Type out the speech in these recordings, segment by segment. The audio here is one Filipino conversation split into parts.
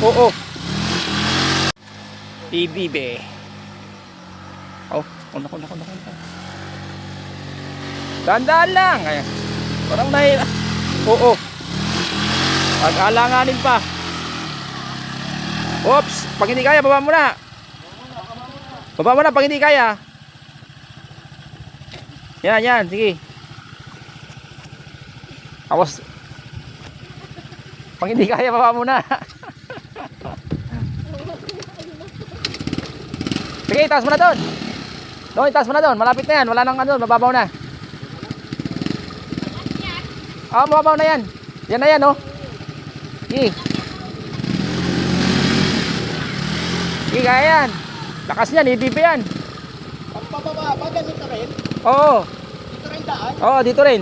Oo. Ibibe. Oh, naku. Dandaan lang. Ayan. Parang nahihirap. Oo. Pag-alanganin pa. Oops, pag hindi kaya, baba mo na. Baba mo na pag hindi kaya. Yan, sige. Tapos, pag hindi kaya, baba mo na. Sige, taas mo na doon. Doon, taas mo na doon. Malapit na yan. Wala nang ano, mababaw na. Mababaw na yan. Yan na yan, oh. Sige. Sige, kaya yan. Lakas niyan, ibibi yan. Pag pababa ba, ganito rin? Oo. Dito rin daan? Oo, dito rin.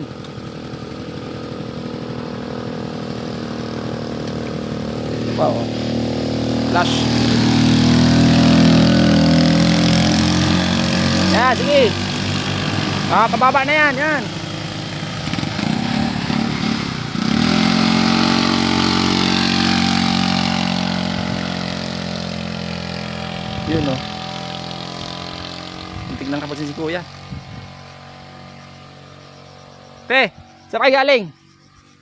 Wow. Flash. Yan, sige. Pababa na yan, yan. Yun, oh. Tignan ka pa si kuya. Te, saan kayo galing?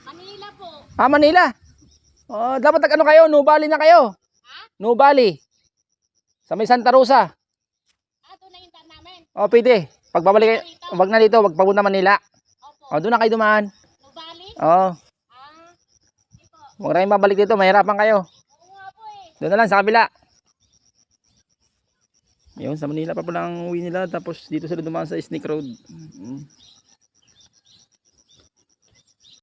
Manila po. Manila. Dapat nag-ano kayo, Nubali na kayo. Ha? Nubali. Sa may Santa Rosa. Doon na yung daan namin. Pwede. Pagbabalik kayo, wag na dito, wag papunta Manila. Opo. Doon na kayo dumaan. Nubali? Dito. Huwag na kayong babalik dito, mahirapan kayo. Oo nga po eh. Doon na lang sa kabila. Yun, sa Manila pa pala ang uwi nila, tapos dito sila dumaan sa Snake Road.